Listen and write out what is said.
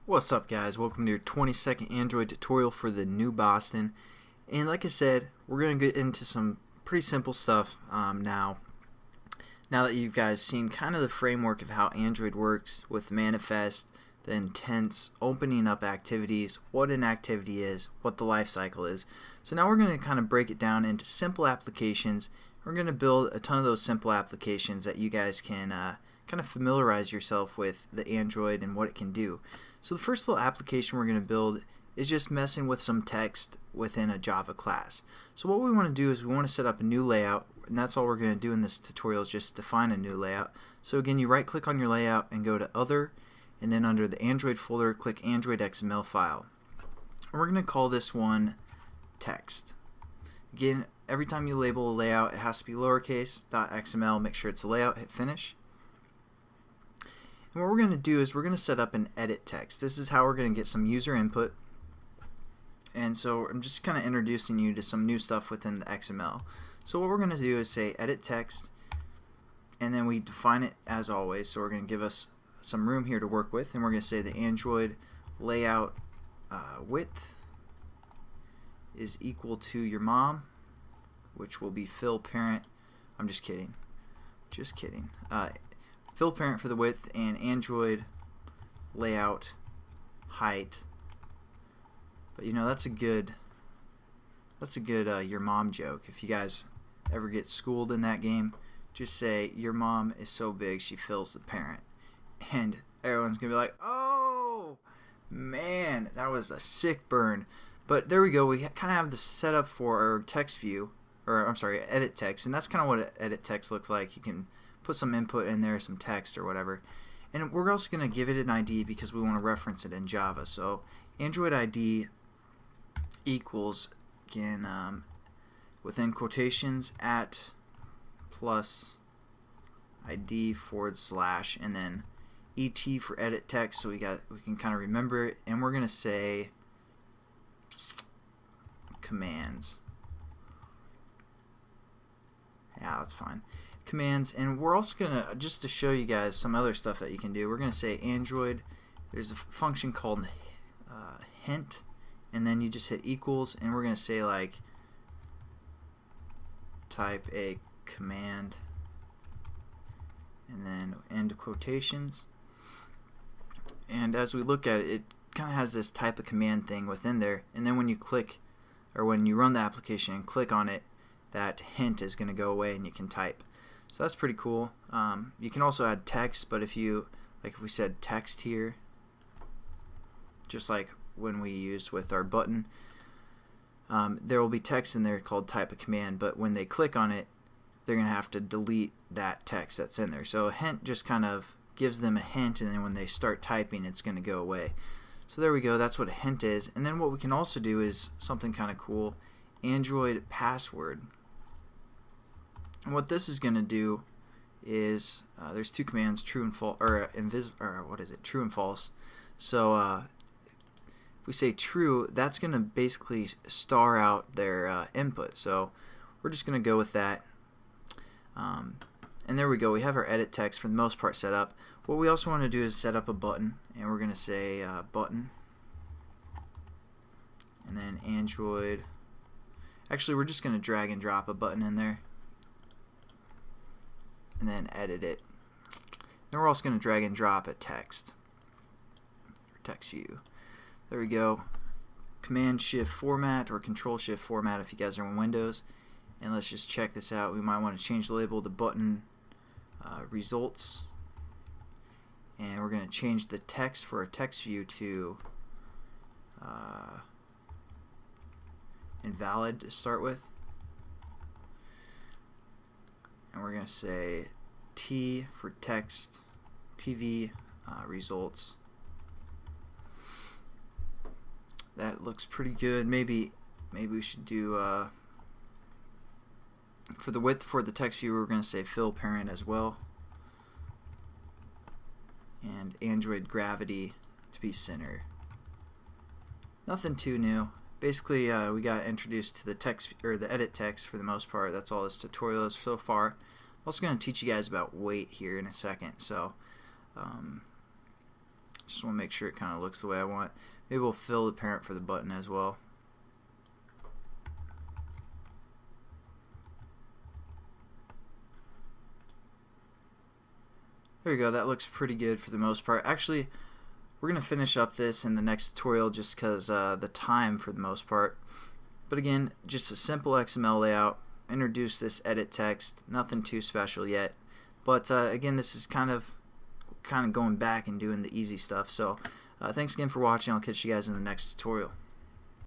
What's up, guys? Welcome to your 22nd Android tutorial for the new Boston. And like I said, we're going to get into some pretty simple stuff now that you guys seen kind of the framework of how Android works with manifest, the intents, opening up activities, what an activity is, what the life cycle is. So now we're going to kind of break it down into simple applications. We're going to build a ton of those simple applications that you guys can kind of familiarize yourself with the Android and what it can do. So the first little application we're going to build is just messing with some text within a Java class. So what we want to do is we want to set up a new layout, and that's all we're going to do in this tutorial is just define a new layout. So again, you right click on your layout and go to Other, and then under the Android folder click Android XML file. And we're going to call this one Text. Again, every time you label a layout it has to be lowercase .xml, make sure it's a layout, hit finish. And what we're going to do is we're going to set up an edit text. This is how we're going to get some user input. And so I'm just kind of introducing you to some new stuff within the XML. So what we're going to do is say edit text, and then we define it as always. So we're going to give us some room here to work with, and we're going to say the Android layout width is equal to your mom, which will be fill parent. I'm just kidding. Just kidding. Fill parent for the width, and Android layout height. But you know, that's a good your mom joke. If you guys ever get schooled in that game, just say your mom is so big she fills the parent, and everyone's gonna be like, oh man, that was a sick burn. But there we go. We kind of have the setup for our text view, or I'm sorry, edit text, and that's kind of what edit text looks like. You can put some input in there, some text or whatever, and we're also going to give it an ID because we want to reference it in Java. So Android ID equals, again, within quotations, at plus ID / and then ET for edit text, so we can kind of remember it, and we're going to say commands. Yeah, that's fine. Commands, and we're also going to, just to show you guys some other stuff that you can do, we're going to say Android, there's a function called hint, and then you just hit equals, and we're going to say like type a command, and then end quotations. And as we look at it, it kind of has this type of command thing within there, and then when you click, or when you run the application and click on it, that hint is going to go away and you can type. So that's pretty cool. You can also add text, but if we said text here, just like when we used with our button, there will be text in there called type a command, but when they click on it, they're going to have to delete that text that's in there. So a hint just kind of gives them a hint, and then when they start typing, it's going to go away. So there we go, that's what a hint is. And then what we can also do is something kind of cool, Android password. And what this is going to do is there's two commands, true and false, or true and false. So if we say true, that's going to basically star out their input. So we're just going to go with that. And there we go. We have our edit text for the most part set up. What we also want to do is set up a button, and we're going to say button, and then Android. Actually, we're just going to drag and drop a button in there, and then edit it. Then we're also going to drag and drop a text, or text view. There we go. Command Shift format, or Control Shift format if you guys are on Windows. And let's just check this out. We might want to change the label to button results, and we're going to change the text for a text view to invalid to start with. And we're going to say T for text TV results. That looks pretty good. Maybe we should do for the width for the text view, we're going to say fill parent as well, and Android gravity to be center. Nothing too new. Basically, we got introduced to the text, or the edit text, for the most part. That's all this tutorial is so far. I'm also going to teach you guys about weight here in a second. So Just want to make sure it kind of looks the way I want. Maybe we'll fill the parent for the button as well. There you go. That looks pretty good for the most part. Actually, we're going to finish up this in the next tutorial just because the time for the most part. But again, just a simple XML layout. Introduce this edit text. Nothing too special yet. But again, this is kind of going back and doing the easy stuff. So thanks again for watching. I'll catch you guys in the next tutorial.